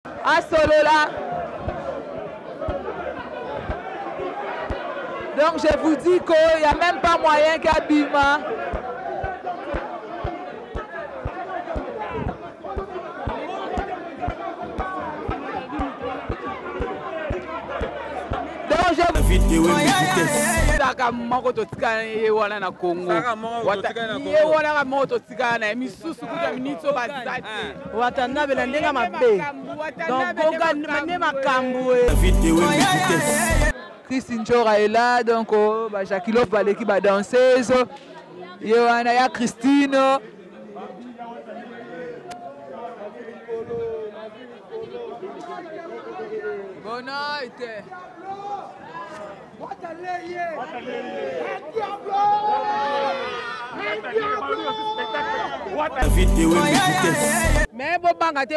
À Solola. Donc je vous dis qu'il n'y a même pas moyen qu'à Bima. Donc je vous dis que Christine Njora est là, donc Jacqueline Balé qui va danseuse. Il y a Christine. Bonne nuit. Mais bon,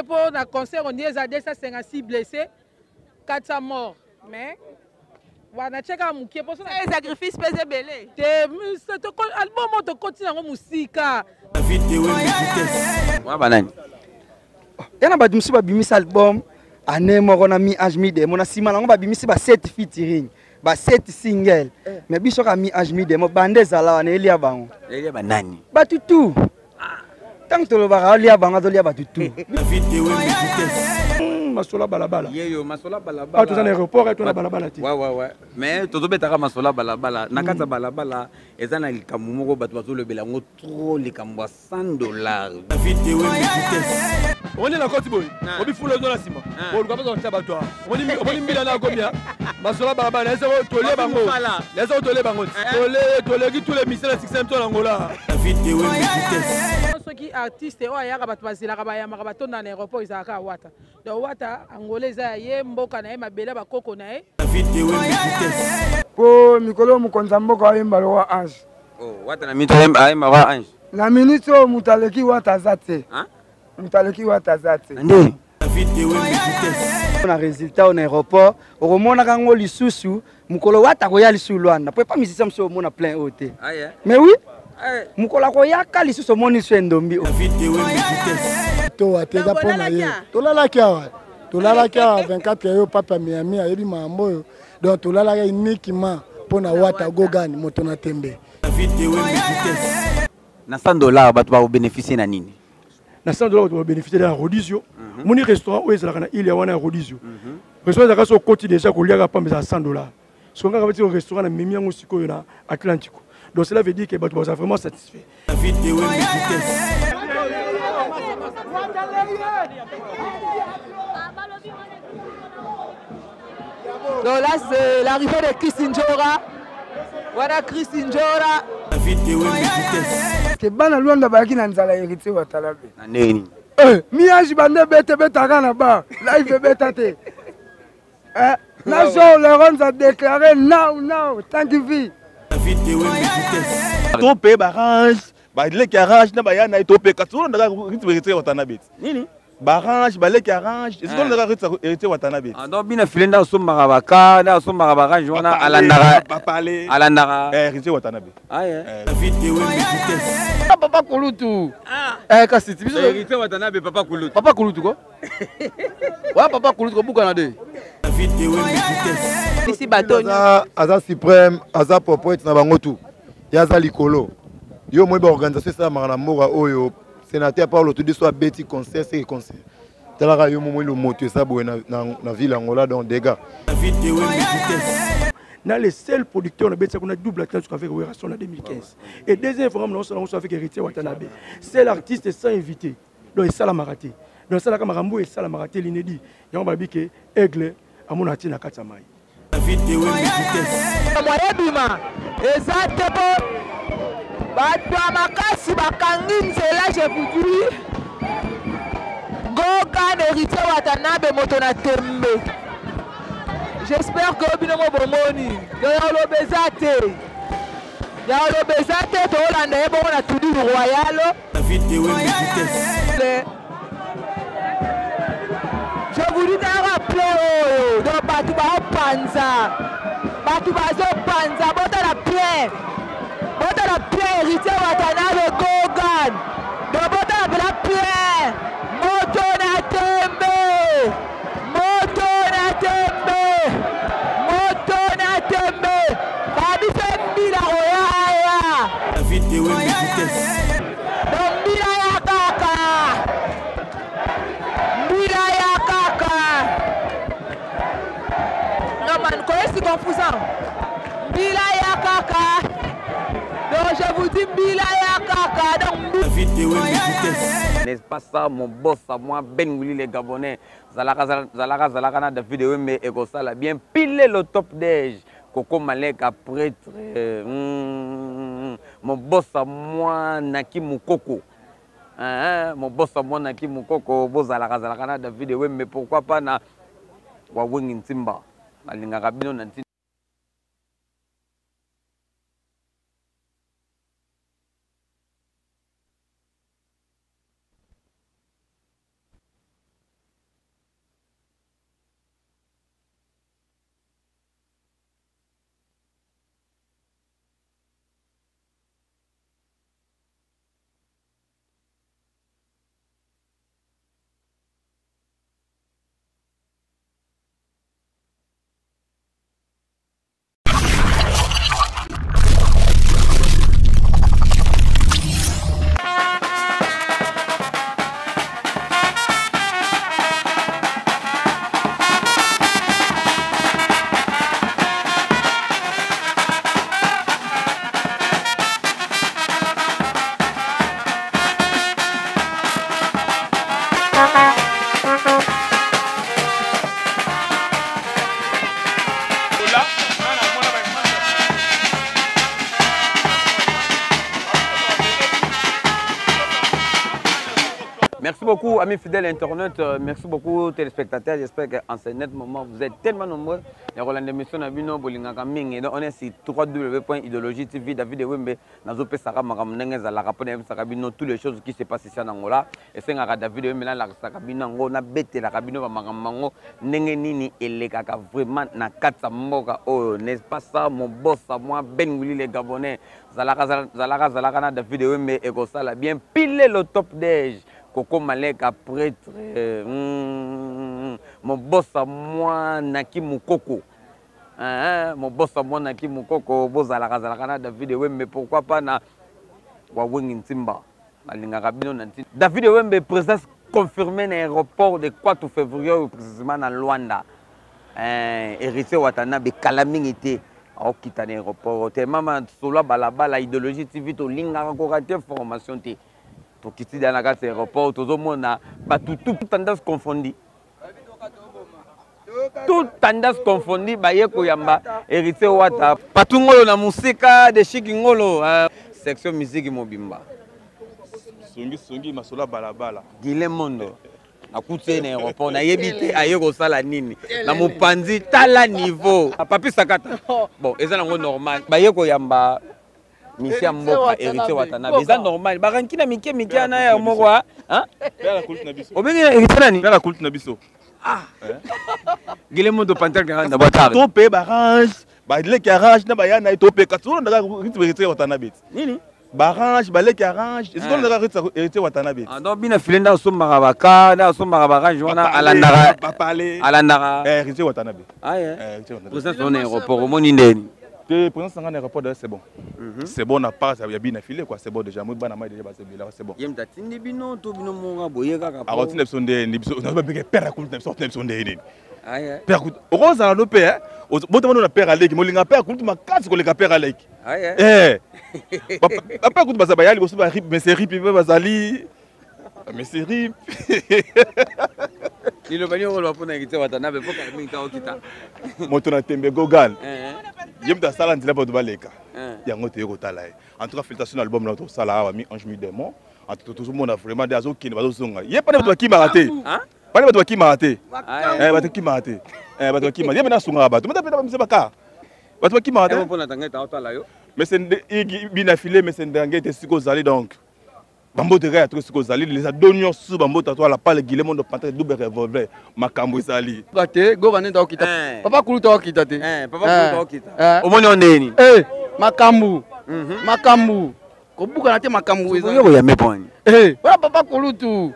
pour le concert, on dit que 256 blessés, 400 morts. Mais on a checké les sacrifices pèsent belé. Album de continue en musique. Il y a un album. Année on a mis Ajmide, mon asima on va bimisi ba 7 featuring, ba 7 singles. Mais biso ka mi Ajmide, mo bande zala na elia bango. Elia banani. Ba tutu. Tant que le ba elia bango to elia ba tutu. Masola balabala. Yeyo masola balabala. Ah tout en aéroport et tout na balabala ti. Ouais. Mais toto betaka masola balabala, nakata balabala, ezana likambo moko bato bazolo belango trop likambo $100. On est la côte boy. On bi fulo na sima. On va pas taba toi. On est mbila na combien? Masola balabala, laisse au tolé bango. Laisse au tolé bango. Tolé qui tous les missiles 6e ton Angola. Ceux qui artistes o ya bato bazila ka bayama ka bato na aéroport izaka wata. Donc wata angolais za ye mboka na ye mabela bakoko na ye. Po mikolo mukonza mboka ayemba lo wa ange. Oh wata na mito ayemba wa ange. Na minito mutaleki wata zate. Hein? Mutaleki wata zate. Nde. On a résultat en aéroport, au romona kango lisusu, mukolo wata ko ya lisu lwana. Pouvez pas musicien mso mona plein hôtel. Ah yeah. Mais oui. Mukola ko ya ka lisusu moni swendombi. To ateza pona ye. Tolala kia. Tolala kia 24 yo papa Miami ayebi mambo yo. Donc tolala uniquement pona wata gogani moto na tembe. Na $100 bato ba bénéficier na nini? Na $100 tu vas bénéficier de la Rodizio. Mon restaurant où est là il y a un Rodizio. Restaurant da kaso koti déjà ko liaka pamba $100. Ce qu'on va dire au restaurant na mimi yango sikoyo na Atlantico. Donc cela veut dire que bato ba vraiment satisfait. Donc là c'est l'arrivée de Christine Njora. Voilà Christine Njora. Que bana luanda baki na nzala hérité wa talabe. Nani? Miage bande bete kana ba. Live beta te. La jour le Ronz a déclaré now thank you. Topé barrage, ba le garage na ba ya na topé katsulo ndaka ritibirité watanabe. Nini? Barrage ba le garage, est-ce qu'on ndaka ritibirité watanabe? Ah donc bina filenda somba baka, na somba barrage wana alandara. Ritibirité watanabe. Ah yeah. Papa Kulutu. Kasi biso ritibirité watanabe papa Kulutu. Papa Kulutu ko? Wa papa Kulutu ko buka na de. Ici Batoni. Aza suprême, aza propriété na bango tout. Yaza likolo. Yo moi ba organisation ça marana mora oyo sénateur Paulo tout de soit beti concert c'est concert. Tala yo moi le moto ça boye na ville Angola donc des gars. Na les seuls producteurs na beti qu'on a double attaque avec Opération en 2015. Et deuxième fois on s'en avec Héritier Watanabe. C'est l'artiste sans invité. Donc ça la maraté. Donc ça la Kamarambo et ça la maraté l'inédit. Ya on ba bike aigle amona tina katamai. Moyen bima. Exactement. Bato makasi bakangi nzela je vous dis. Gogan Héritier Watanabe moto na tembe. J'espère que binomo bomoni. Yolo bezate. Yolo bezate to Hollande e bongo na tudi royal. Je vous dis de rappeler donc bato ba panza. Bato bazo panza bota la plein. Bota la plein Héritier Watanabe Gogan. Donc bota la plein. Moto na tembe. Fousan. Mbila ya kaka. Donc je vous dis Mbila ya kaka. Donc n'est-ce pas ça mon boss à moi Ben Willy les Gabonais. Zalaka na David Wembe et Gosala bien pile le top d'âge. Coco Malek après mon boss à moi Naki Moukoko. Mon boss à moi Naki Moukoko. Zalaka na David Wembe pourquoi pas na Wawing Ntimba. Alinga Rabino Nanti. Merci beaucoup, amis fidèles internautes. Merci beaucoup, téléspectateurs. J'espère qu'en ce net moment, vous êtes tellement nombreux. On est sur www.idéologie.tv. David Wembe, Nazope Sara Maramnenge, Zalarapone, Sarabino, toutes les choses qui se passent ici en Angola. Et c'est un David Wembe, la Sarabino, on a bêté la Rabino, Maramango, Nengenini et les Kaka, vraiment, Nakata Moga, oh, n'est-ce pas ça, mon boss à moi, Ben Willy les Gabonais, Zalaka, David Wembe et Gosala, bien pile le top d'âge. Coco Malek après mon boss à moi Naki Moukoko. Mon boss à moi Naki Moukoko. Bozalaka David Wembe pourquoi pas na Wawing Ntimba. Alinga Rabino Nanti. David Wembe présence confirmée dans l'aéroport de 4 février précisément dans Luanda. Héritier Watanabe Kalamingité. Au quitter l'aéroport. Maman Sola Balaba idéologie TV to linga encore information té. Pour quitter dans la gare de l'aéroport, tout le monde a tout tendance confondue. Tout tendance confondue, Baye Koyamba, héritier Wata. Patungolo na musika de Chikingolo, section musique Mobimba. Songi Masola Balabala. Guilhem Mondo. Na kutse na aéroport, na yebite ayeko sala nini. Na mopanzi tala niveau. Papi Sakata. Bon, eza nango normal. Baye Koyamba. Mission Mboka, héritier Watanabe. C'est normal. Baranki na mike na ya moko hein? Père la culte na biso. Obengi héritier nani? Père la culte na biso. Ah. Guilhem Mondo Pantel na batare. To pe barange, ba le ki arrange na ba ya na to pe katso na héritier Watanabe. Nini? Barange, ba le ki arrange. Est-ce qu'on a héritier Watanabe? Ah donc bina filenda so marabaka, na so marabarange wana alandara. Pas parler. Alandara. Héritier Watanabe. Ah yeah. Héritier Watanabe. Présence on aéroport moni ndeni. Présence dans l'aéroport c'est bon. C'est bon, on a pas, ça y a bien affilé quoi, c'est bon déjà. Moi, déjà c'est bon. Yem tatindi bino to bino monga boye kaka. Alors tu n'es pas sondé, ni biso, on va bien père à coup, n'es pas sondé. Ah yeah. Père coup, on ça no père. Bon on a père à l'équipe, moi linga père coup, tu m'as casse que les père à l'équipe. Ah yeah. Papa coup basa bayali, bosso ba rip, mais c'est rip, bazali. Mais c'est rip. Il le bani on va pour n'inquiéter Watanabe pour qu'elle minta okita. Motona tembe gogan. Yem ta sala ndila pa baleka. Yango te ko tala. En tout cas félicitations à l'album notre sala wa mi Ange mi démon. En tout le monde a vraiment des azo qui ne va zonga. Yé pas de qui m'a raté. Hein? Pas de qui m'a raté. Ba qui m'a raté. Ba qui m'a. Yé na sunga ba. Tu m'as pas me pas. Ba qui m'a raté. On na tanga ta tala yo. Mais c'est bien affilé mais c'est ndangé te siko zali donc. Bambo de réa trop siko zali les adonions sous bambo ta toi la parle Guilhem Mondo Pantel double revolver makambo zali. Gate go vane ta okita. Papa kulu ta okita te. Papa kulu ta okita. Omoni ondeni. Makambu. Makambu. Kobuka na te makambu eza. Yo ya meponi. Wala papa kulu tu.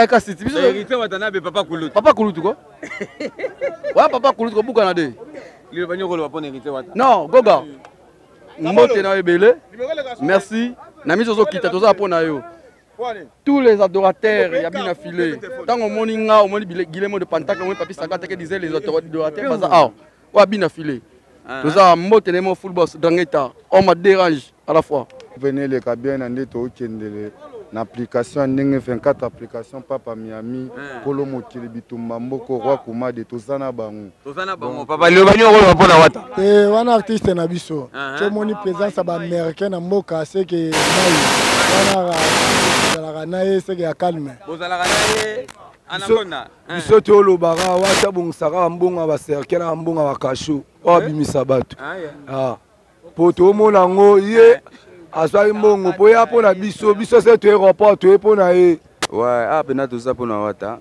Kasi biso héritier Watanabe papa kulu. Papa kulu tu ko. Wala papa kulu ko buka na de. Le banyo ko lo pona héritier Watanabe. Non, goga. Mbote na ebele. Merci. Nami zozo kita toza pona yo. Tous les adorateurs, il y a bien affilé. Tant au morning, au morning, Guilhem Mondo Pantel, on papi Sakata qui disait les adorateurs, baza ah, ou bien affilé. Nous avons monté mon football dans l'état. On m'a dérangé à la fois. Venez les cabines en déto une application 24 applications papa Miami Polo Mokili Bitumba Mboko Roi Kuma de Tozana Bango. Tozana Bango papa le banyo ko pona wata. Wan artiste na biso. Tu moni présence américain na mboka c'est que wana na c'est que ya calme. Bozala naye anakona. Biso to lobara wata bungsaka mbonga ba cercle mbonga ba kashu. Obimisa bato. Ah. Poto mona ngo ye aswali mbongo po ya pona biso se to aéroport to pona e. Ouais, ah pena toza pona wata.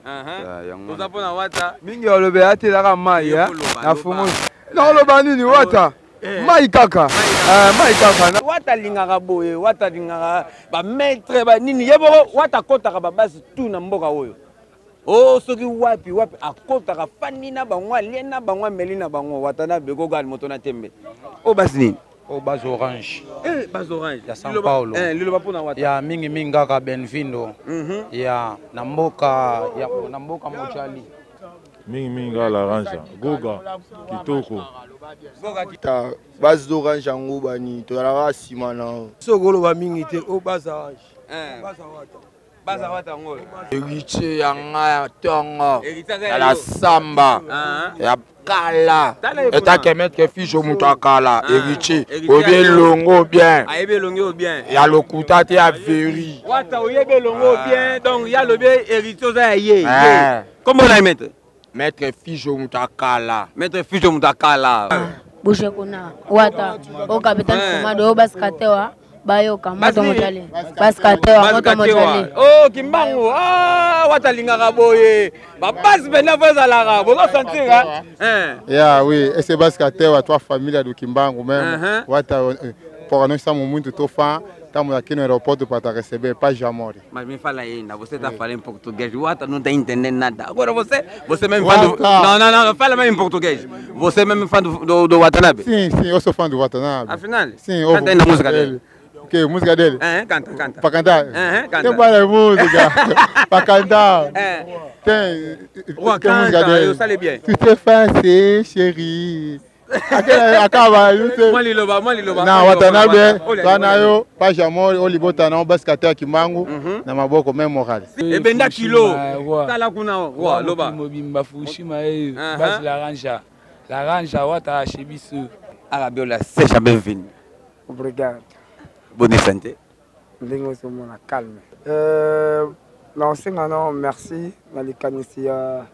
Toza pona wata. Mingi olobe atelaka mai ya. Na fumu. Na oloba nini wata? Mai kaka. Mai kaka. Wata lingaka boye, wata lingaka ba maître ba nini yebo wata kotaka ba basi tout na mboka oyo. Oh soki wapi akotaka fani na bango aliena bango melina bango wata na beko gal moto na tembe. O basi nini? O base orange. Base orange. Ya São Paulo. Lilo pona wata. Ya mingi kaka Benvindo. Ya namboka Mochali. Mingi laranja. Goga kitoko. Goga kita base orange yango bani to la simana. Sogolo ba mingi te o base orange. Base wata. Base wata ngolo. Héritier yanga tongo. Ya la samba. Ya kala. Eta kemet ke fijo mutakala. Héritier. Obe longo bien. Ayebe longo bien. Ya lokuta te ya veri. Wata oyebe longo bien. Donc ya lobe héritier za ye. Comment on mettre? Maître fijo mutakala. Maître fijo mutakala. Boucher kuna. Wata. O capitaine Fumado o baskatewa. Bayoka moto mojali baskatewa moto mojali oh kimbango wata lingaka boye ba base bena voza la bo sentir yeah oui et c'est baskatewa toi famille de kimbango même wata pour nous ça muito to fa tamo aqui no aeroporto para te receber pas jamais mas me fala ainda você tá falando em português wata não tá entendendo nada agora você mesmo fala não fala mesmo em português você mesmo fã do Watanabe sim eu sou fã do Watanabe afinal sim canta na música dele. Que música dele? Canta. Para cantar? Canta. Tem várias músicas. Para cantar. Tem. Que música dele? Eu sei bem. Tu te fais, chérie. Acaba, não sei. Mali loba. Não, Watanabe. Tanayo, Pajamor, Olibota não, Bascatea Kimango, na maboko memoral. E benda kilo. Tala kuna wa loba. Mobimba Fushima base laranja wata chebisu. Arabiola seja bem-vindo. Obrigado. Bonne santé. Ndingo somona calme. Non singa non merci na likanisia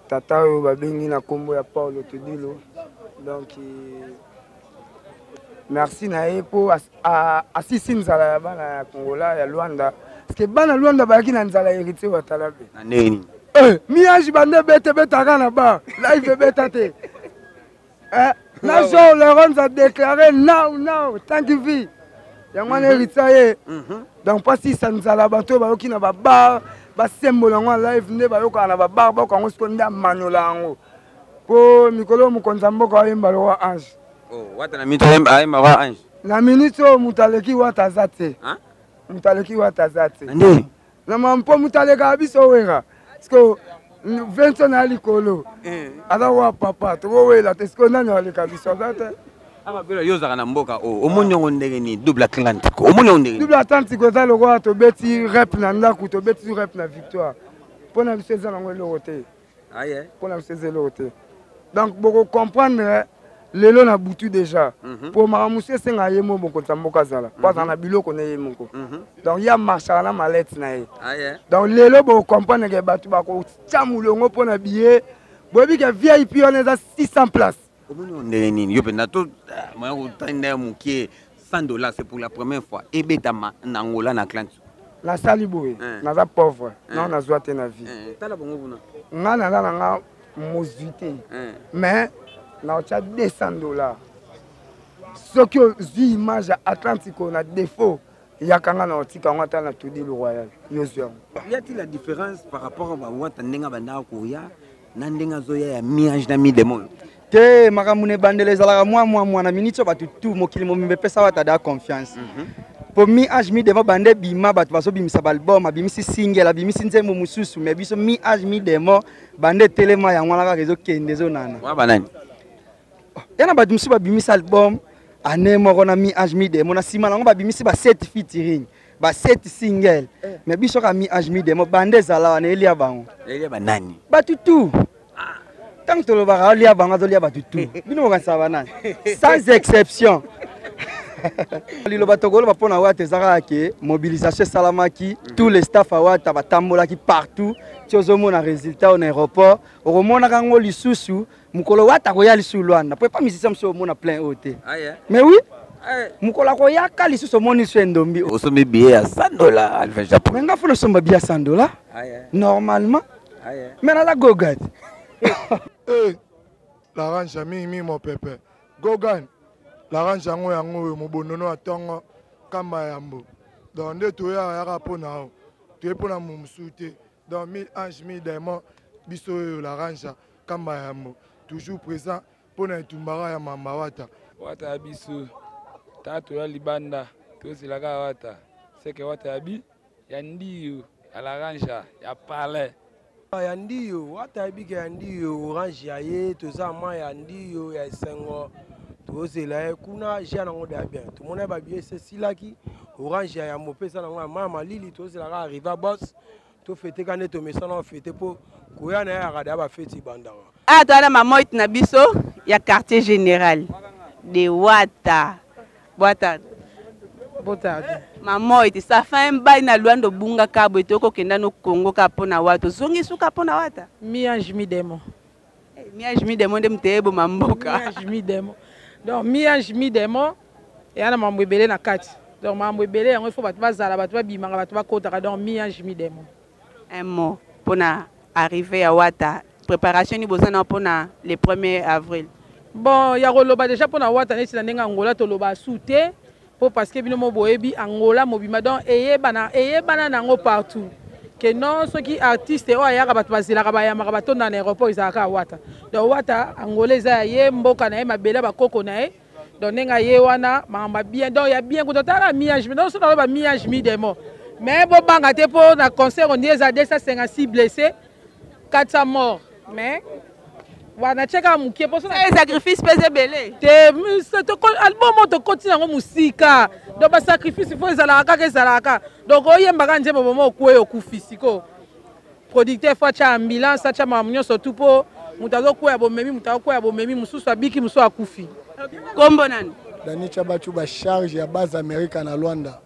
tata oyo babengi na kombo ya Paulo Tudilo. Donc merci na epo asisi nzala ya bana ya Kongola ya Luanda. Parce que bana Luanda bayaki na nzala héritier Watanabe. Na nini? Miage bande beta kana ba. Live beta te. Na jour le Ronz a déclaré now tant que vie. Yangwana héritier. Donc pas si ça nous a la bateau bayoki na ba bar ba symbole ngwa live ne bayoka na ba bar ba ko ngo nda manyola ngo. Po mikolo mukonza mboka ayemba lo wa ange. Oh wata na mito ayemba wa ange. Na minute mutaleki wata zate. Mutaleki wata zate. Ndi. Na mampo mutaleka biso wera. Parce que 20 ans à l'école. Alors papa, tu vois là, t'es ce qu'on a dans les cabisons. Ababelo yoza na mboka omonyo ndenge ni double atlantique omonyo ndenge double atlantique za lo kwa to beti rep na ndaku to beti rep na victoire pona biseza na ngwe lote aye pona biseza lote donc boko comprendre lelo na butu déjà pour maramusie senga yemo boko tamboka zala pas na biloko na yemoko donc ya marcha na mallette na ye aye donc lelo boko comprendre ke batu bako chamulongo pona billet bobi ke VIP on est à 600 places. Yo penato moi utanda mukie $100 c'est pour la première fois et betama na Angola na clan la saliboé naza pauvre non na zoate na vie tala bongo buna ngana la nga mosvité mais na ocha $200 ce que zi image Atlantico na défaut yakanga na otika ngata na tudi le royal yozo y a-t-il la différence par rapport à wata ndenga banda koya na ndenga zoya ya miage na mi demon te makamune bandele zalaka mwa na minute batu tout mokili momimbe pesa wata da confiance pour mi age mi demo bande bima batu baso bimisa album abimisi single abimisi nzembo mususu mais biso mi age mi demo bande telema ya ngwana ka rezo kende zo nana wa banani yana bato mosusu babimisi album ane moko na mi age mi demo na nsima nango babimisi ba 7 featuring ba 7 single mais biso ka mi age mi demo bande ezala wana elia bango elia banani bato tu tant que tolobaka olia bango azolia bato tu bino mokanisa banani sans exception liloba tokoloba mpona wata ezaka ke mobilisation esalamaki tous les staff a wata batambolaki partout ti ozomona résultat na aéroport okomonaka yango lisusu mokolo wata koya lisusu lwanda po epa misisa mosu omona plein oyo te mais oui mokolo akoyaka lisusu omoni so endombi osombi billet ya $100 alpha japon mais nga fona osomba billet ya $100 normalement mais nala gogat l'arrange mingi mon pépé gogan l'arrange yango yango mobonono atongo kamba yambo donc nde toya yaka mpona o toye mpona momusu te donc 1000 ange 1000 démon biso oyo l'arrange kamba yambo toujours présent mpona etumbaka ya mamba wata wata ya biso ta toya libanda tozelaka wata seke wata ya bi ya ndiyo ya l'arrange ya palais ya ndiyo wata ya bike ya ndiyo orange ya ye toza ma ya ndiyo ya esengo tozela ye kuna ja nango de ya bien tomona babie esesilaki orange ya yambo mpe eza nango ya maya malili tozelaka arriva bos tofeteka nde tomesana ofete mpo koya na ye yaka deya bafeti bandaka aya toala mamoite na biso ya quartier général de wata bwata mamoite ça fait un bail na luando bunga kabo etoko kenda no Congo ka pona wata zongi suka pona wata mi ange mi demo nde mtebo mamboka mi ange mi demo donc mi ange mi demo yana mambo ebele na kati donc mambo ebele yango il faut bato bazala bato babimanga bato bakotaka donc mi ange mi demo un mot pona arriver à wata préparation ni bozana pona le 1er avril bon ya koloba déjà pona wata neti na ndenge Angola toloba soute po parce que bino mo boyebi Angola mobima donc eyebana nango partout que non soki artiste oyo ayaka bato bazelaka bayamaka batonda na aéroport ezalaka wata donc wata Angola eza ya ye mboka na ye mabele bakoko na ye donc ndenge ye wana makambo bien donc ya bien kuta tala miage donc so taloba miage mi demo mais bobanga te mpo na concert on dit eza 256 blessés 400 morts mais wana cheka mukie po sacrifice pese belé te album to continue ngo musika donc ba sacrifice faut ezalaka kaka ezalaka donc oyembaka nzembo bomo okuwe okufisiko producteur faut cha ambulance cha mamunyo surtout po mutazo kuya bomemi mutazo kuya bomemi mususu abiki mususu akufi kombo nani Dani Chabachu ba charge ya base américaine na Luanda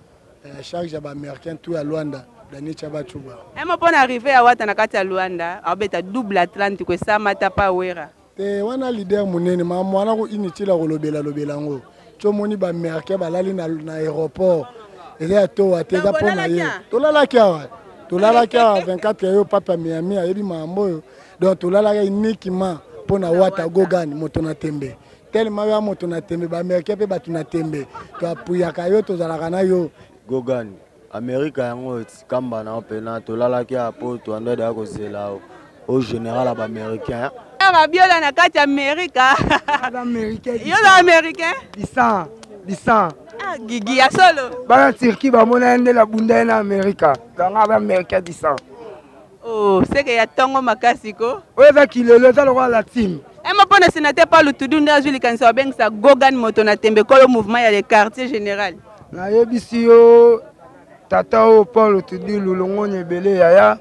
charge ya ba américain tout à Luanda Dani Chabachu ba ema pona arriver à wata na kati ya Luanda abeta double Atlantique ça mata pa wera te wana leader munene ma mwana ko inutile ko lobela ngo to moni ba américain balali na aéroport eza to ateza pona ye tolala kia 24 yo papa Miami ayebi mambo yo donc tolala uniquement pona wata gogani moto na tembe tellement ya moto na tembe ba américain pe batu na tembe to apuyaka yo tozalaka na yo gogani Amerika yango kamba na pena tolalaki apo to ando da kozela au général ba américain biola na kati Amerika yo na américain lisan gigi ya solo bana Turquie ba mona ende la bunda na Amerika danga ba américain lisan oh c'est que ya tongo makasi ko oza kilelo za lokwa la team ema pona sénateur pa lutudu nda azuli kanisa bengisa gogan moto na tembe kolo mouvement ya le quartier général na yebisi yo tata o Paul Tudu lulongo nyebele yaya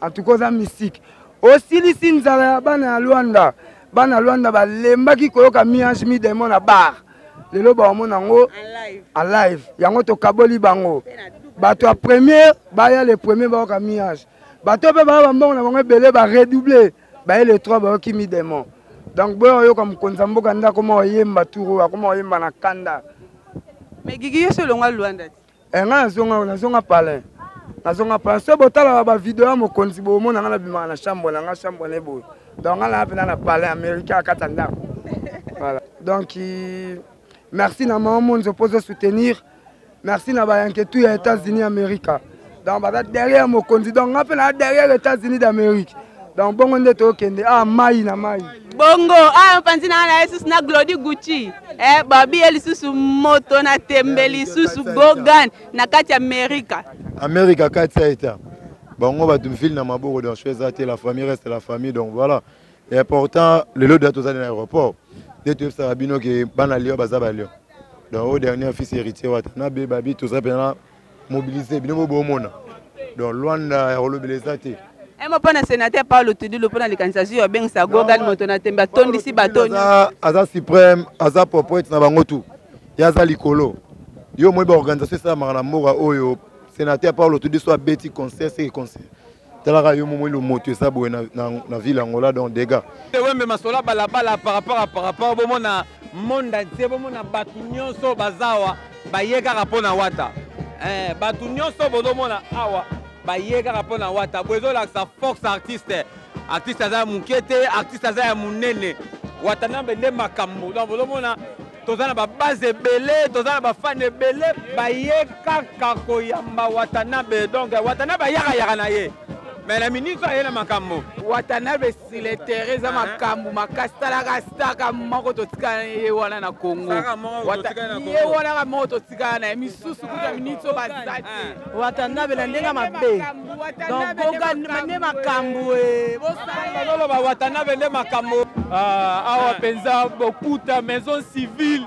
en tout cas za mystique osilisi nzala ya bana ya Luanda balembaki koyoka miange mi demo na bar lelo baomona ngo en live yango tokaboli bango bato ya premier baya le premier bayoka miange bato mpe baya bambongo na bango ebele baredoubler baye le 3 bayoki mi demo donc boyo oyoka mokonzi ya mboka nde akoma oyemba turu akoma oyemba na kanda mais gigi yo solonga Luanda nga nazonga palin so botala ba video ya mokonzi bomona nga na bimaka na chambre na nga chambre ne boye donc nga na pena na palin américain akata ndako voilà donc merci na mama monzo pose soutenir merci na bayanke tout ya États-Unis Amerika donc baza derrière mokonzi donc nga pena derrière États-Unis d'Amérique donc bongo nde tokende mai na mai bongo mpanzi na Jesus na Glody Gucci babi elisusu moto na tembe lisusu gogan na kati Amerika kati eta bango batumfile na maboko donc choisir la famille reste la famille donc voilà et important le lot de tous à l'aéroport nde toyebisaka bino ke bana lio baza balio donc au dernier fils héritier Watanabe babi toza mpena mobiliser bino bomona donc Luanda ya kolobela eza te emo mpona sénateur Paulo Tudulu mpona likanisa zwi obengisa Gogan moto na tembe atondisi batoni aza suprême aza prophète na bango tu ye aza likolo yo moyeba organisation esalamaka na mboka oyo sénateur Paulo Tudulu so abeti concert seke concert talaka yo momo le moto eza boye na ville yango la donc dégâts wembe masola balabala par rapport bomona monde entier bomona bato nyonso bazawa baye kaka mpona wata bato nyonso bozomona awa baye kaka mpona wata bo ezolakisa force artiste aza ya moke te artiste aza ya monene Watanabe nde makambo donc bozomona toza na babase ebele toza na bafane ebele baye kaka koyamba Watanabe donc Watanabe ayakayaka na ye mais la ministre aye na makambo Watanabe sile terre eza makambo makasi talaka staka moko totikana ye wana na Congo ye wana moko totikana na ye misusu kuta ministre bazate Watanabe na ndenga mabe donc Gogan nde makambo bosaloba Watanabe nde makambo awa penza bokuta maison civile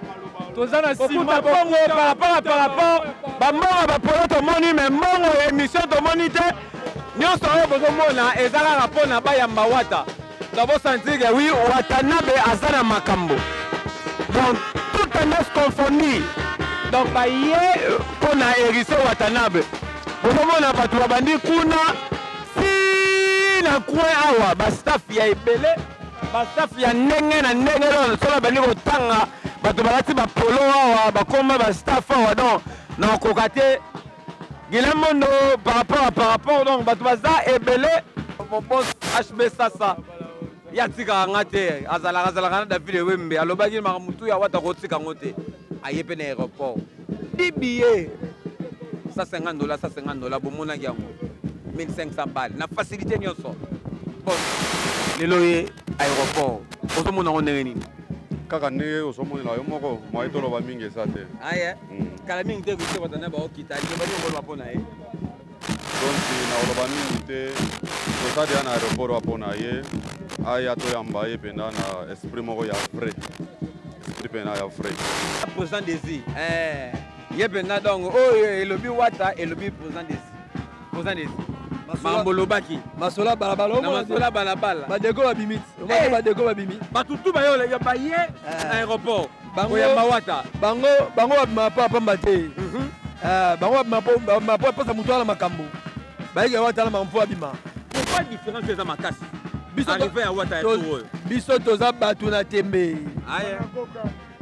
toza na nsima bongo par rapport bambongo bapolo tomoni mais mbongo émission tomoni te nyonso oyo bozomona eza kaka mpona bayamba wata donc bosentir ke wi Watanabe aza na makambo donc toute tendance confondue donc baye mpona hérise Watanabe bozomona bato babandi kuna si na coin awa bastaff ya ebele bastaff ya ndenge na ndenge so babandi kotanga bato balati bapolo awa bakoma bastaff awa donc nakoka te Gilemondo par rapport donc bato baza ebele mon boss HB Sasa yatika ngate azalaka na David Wembe alobaki mamutu ya wata kotika ngote ayepe na aéroport DBA $150 bomona yango 1500 balles na facilité nyonso bon lelo ye aéroport ozomona ndenge nini kaka ndenge ozomonela yo moko mwaye toloba mingi eza te aye kala mingi te kuite Watanabe okita libani ngolo mpona ye donc nakoloba mingi te toza deya na aéroport wa mpona ye aya toyamba ye mpenza na esprit moko ya vrai esprit mpena ya vrai président désir ye mpenza donc oyo elobi wata elobi président désir makambo lobaki masola balabala badeko babimi badeko babimi batutu bayo baye na aéroport koyamba wata bango babima pa pamba te bango babima po epesa moto ala makambo bayeke wata ala makambo po babima pourquoi différence eza makasi arrivé ya wata ya oyo biso toza bato na tembe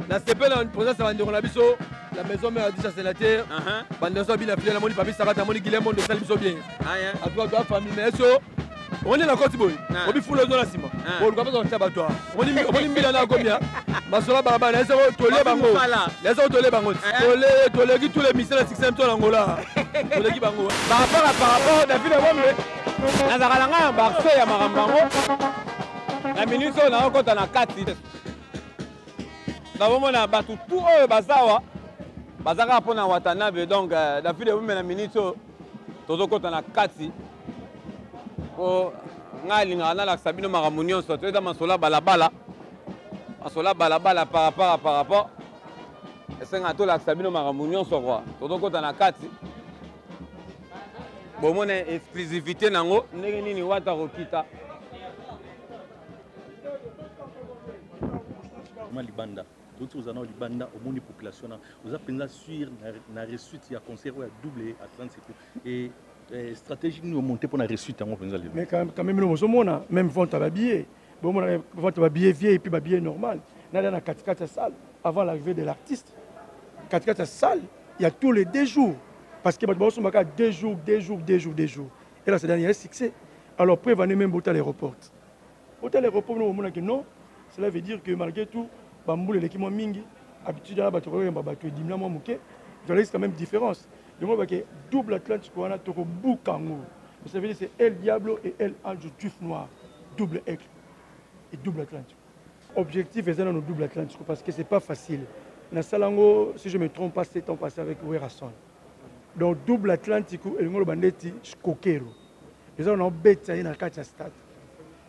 na sepela présence ya bandeko na biso la maison mère du sénateur bandeko so bina fille na moni papi sarata moni Guilherme ndo sali biso bien a toi toi famille mais so on est na côte boy obi fulo zo na sima on ka pas bato on mbila na komia masola baba na so tole bango na so tole bango tole ki tous les missiles à 6e to Angola tole ki bango par rapport David Wembe na zakalanga barso ya makambango na ministre na okota na kati na bato tout oyo bazawa bazaka mpona Watanabe donc David Wembe na ministre tozokota na kati po nga alingaka nalakisa bino makambo nyonso toyeza masola balabala par rapport esenga tolakisa bino makambo nyonso kwa tozokota na kati bomona exclusivité nango ndenge nini wata kokita libanda tout aux anneaux libanda au monde population aux appels sur na réussite ya concert ya double à 30 secondes et stratégie nous monter pour la réussite en mais quand même nous sommes même vente à billet bon vente à billet vieille et puis billet normal na dans 4 salle avant l'arrivée de l'artiste 4 salle il y a tous les 2 jours parce que bon sommes à 2 jours et là c'est dernier succès alors prévenez même à l'aéroport nous on que non cela veut dire que malgré tout bamboule l'équipe mingi habitude à battre bato dimna moi moké il y a quand même différence le mot que double Atlantique on a toko boukango ça veut dire c'est El Diablo et El Ange Tuf Noir double aigle et double Atlantique objectif est dans nos double Atlantique parce que c'est pas facile na salango si je me trompe pas 7 ans passé avec Werason donc double Atlantique et le ngolo bandeti kokero ils ont bête na kati stade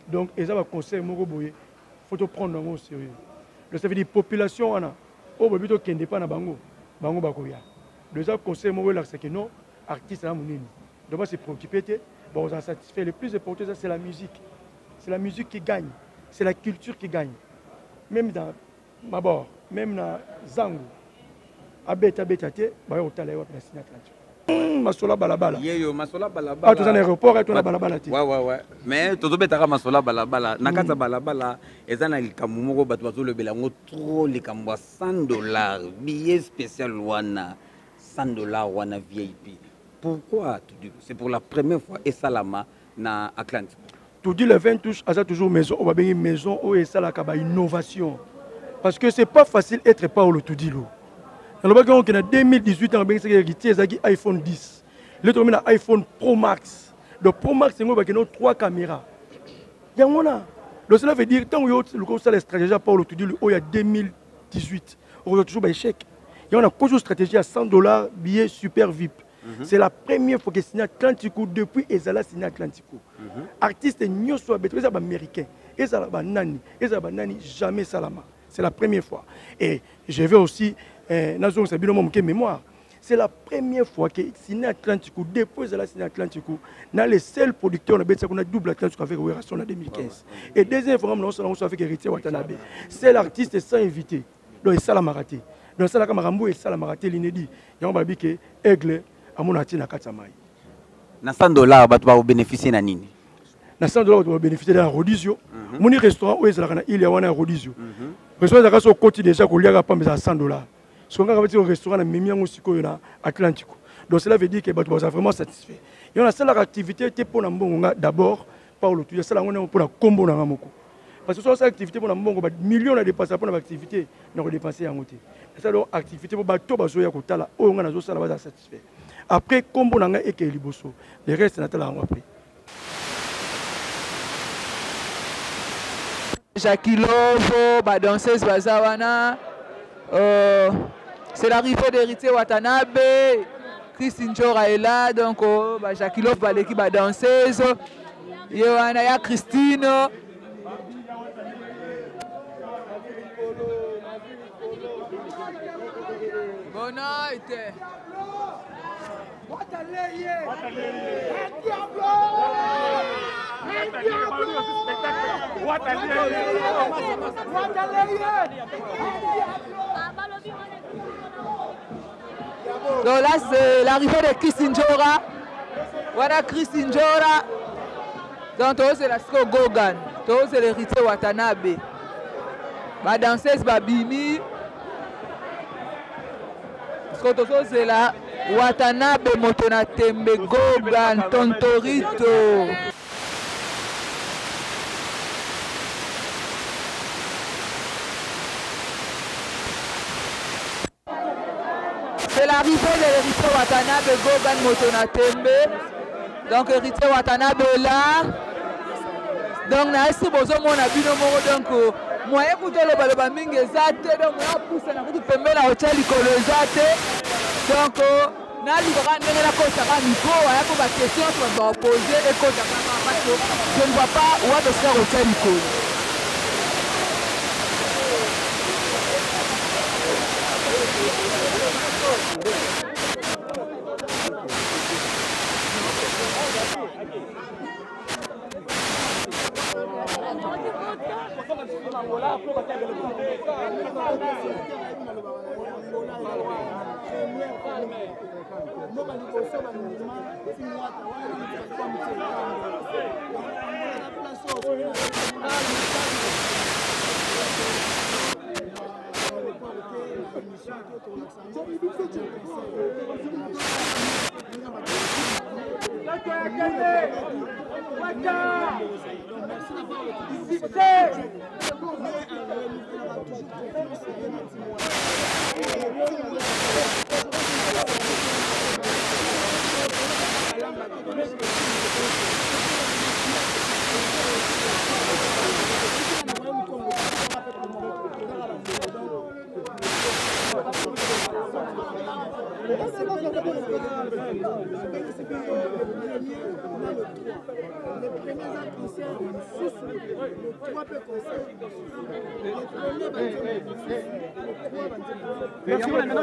donc ils ont un conseil moko boye faut te prendre au sérieux Donc ça veut dire population wana o bobito kende pa na bango bango bakoya. Déjà conseil moi là c'est que non artiste na munini. Donc moi c'est préoccupé bon ça satisfait le plus important c'est la musique. C'est la musique qui gagne, c'est la culture qui gagne. Même dans Mabor, même dans Zango. Abeta te ba yo tala yo na Sina Atlantique. Masola balabala. Yeyo masola balabala. Ah, tout en aéroport et tout na balabala te. Ouais. Mais tout betaka masola balabala. Nakata balabala ezana likambo moko bato bazolobela ngo trop likambo $100 billet spécial wana $100 wana VIP. Pourquoi tu dis c'est pour la première fois et Salama na Atlantique. Tu dis le 20 touche à toujours maison, on va bien une maison où est ça la innovation. Parce que c'est pas facile d'être Paolo Tudilo. Dans le background, en 2018, on a hérité iPhone 10. L'autre, on a iPhone Pro Max. Le Pro Max, c'est 3 caméras. Donc cela veut dire, tant que la stratégie à Paolo Tudilo, il y a 2018, on a toujours un chèque. Il y a une stratégie à $100, billet super VIP. C'est la première fois que c'est Atlantico depuis Ezala signé Atlantico. Artiste n'y soit bête, les américains, Ezala banani, jamais Salama. C'est la première fois. Et je vais aussi Nazon Sabino mon mémoire. C'est la première fois que signé Atlantico depuis Ezala signé Atlantico, dans les seuls producteurs on a double Atlantico avec Werason en 2015. Et deuxième fois on a avec Héritier Watanabe. C'est l'artiste sans invité. Donc Salama raté. Donc ça la Marambo et Salama raté l'inédit. Il y a un babi qui aigle à mon atis na katamai. Na $100 bato ba bénéficier na nini? Na $100 bato ba bénéficier d'un rodizio. Mon restaurant où ezalaka na il y a wana rodizio. Restaurant zaka so côté déjà ko liaka pa mais à $100. So nga ka au restaurant na mimi yango siko na Atlantico. Donc cela veut dire que bato ba vraiment satisfait. Il y a seule activité te pour na mbongo d'abord Paolo tu ça la ngona pour na kombo na ngamoko. Parce que cette activité pour na mbongo ba millions na dépenser pour na activité na ko dépenser yango te. Ça donc activité pour bato ba zo ya ko tala o nga na zo sala ba satisfait. Après, combo nanga et que liboso, le reste n'a pas après. Jackie Lovo, danseuse Bazawana, c'est l'arrivée d'Héritier Watanabe, Christine Jora est là, donc Jackie Lovo, l'équipe danseuse, Yohana Christine. Bonne nuit. Donc là c'est l'arrivée de Christine Jora. Voilà Christine Jora. Donc c'est la Sko Gogan. C'est l'héritier Watanabe. Ma danseuse Babimi. C'est la Watanabe Motona Tembe Gogan Tontorito. C'est l'arrivée de l'héritier Watanabe Gogan Motona Tembe. Donc l'héritier Watanabe est là. Donc na esi bozo mona bino moko donc moyen kutolo baloba mingi ezate donc moyen pousse na kutu pembela hotel likolo ezate donc na libaka ndenge na kosaka micro aya ko ba question to ba poser et kosaka parce que je ne vois pas où est ce hotel likolo. Les premiers entriciens, le 3 peut conseiller. Les premiers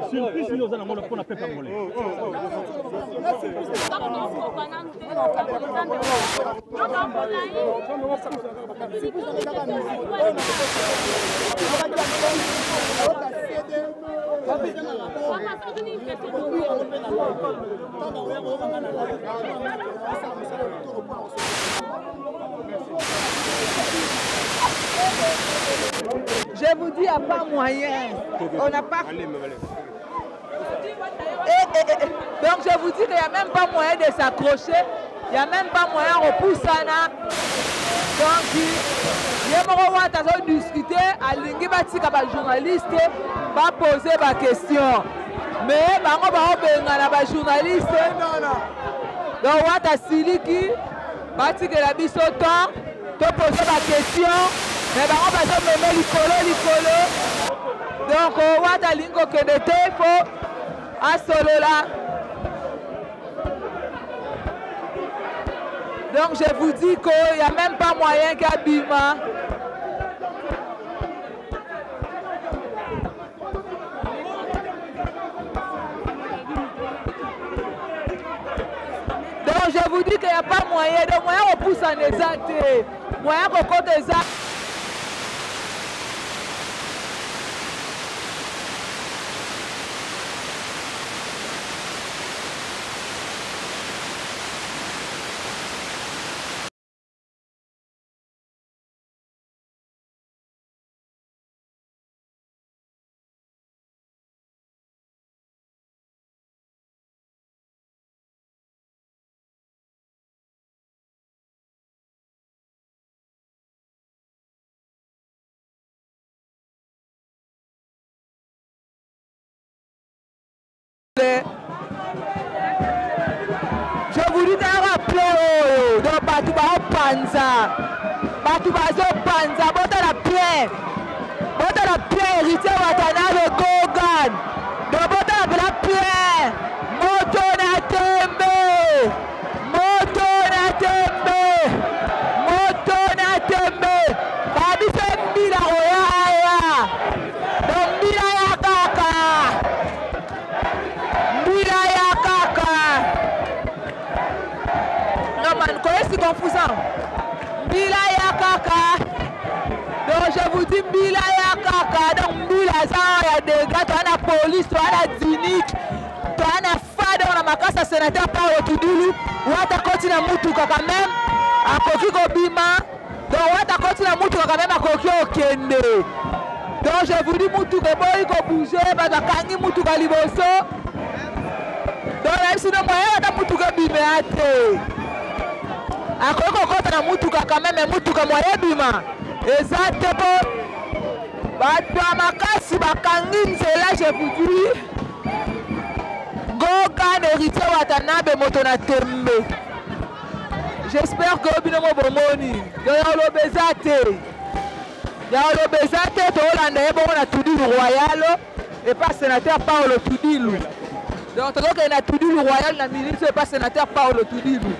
surprise nous allons le prendre peuple angolais. Je vous dis, il n'y a pas moyen. On n'a pas... Donc je vous dis qu'il n'y a même pas moyen de s'accrocher. Il n'y a même pas moyen de repousser. Donc, il y a discuter, à l'ingé journaliste, va poser ma question. Mais il y a des journalistes. Donc, on va siliki, va tirer la bise au temps, te poser ma question. Mais on va mettre l'icolo. Donc, on va ta ligne que de il faut à solo là. Donc, je vous dis qu'il n'y a même pas moyen qu'à Bima. Donc, je vous dis qu'il n'y a pas moyen. Donc, moyen on pousse en exact. Moyen qu'on compte exact. Je vous dis d'ailleurs rappeler donc Batouba Panza, Batouba Panza, bota la pierre héritier Watanabe Gogan, donc bota la pierre, moto na tembe, babi c'est mbila roya, donc mbila ya kaka. Non, man, c'est confusant. Mbila ya kaka. Donc, je vous dis Mbila ya kaka. Donc, Mbila ça, il y a des gars, tu as la police, tu as la Zinic, tu as la FAD, on a ma casse à sénateur par Otudulu. Ou à ta continue à Moutouka quand même. À Koki Kobima. Donc, ou à ta continue à Moutouka quand même à Koki Okende. Donc, je vous dis Moutouka, il faut bouger, parce que Kangi Moutouka Liboso. Donc, même si nous moyens de Moutouka Bimeate. Après, on compte na Moutouka quand même, mais Moutouka moyen Bima. Exactement. Bamakasi Bakangi Nzela, je vous dis. Gogan héritier Watanabe Motona Tembe. J'espère que Obinomo Bomoni. Yolo Bezate. Yolo Bezate, Tolanda Ebon a tout dit le royal. Et pas sénateur Paolo Tudilou. Donc, il y a tout dit le royal, la ministre et pas sénateur Paolo Tudilou.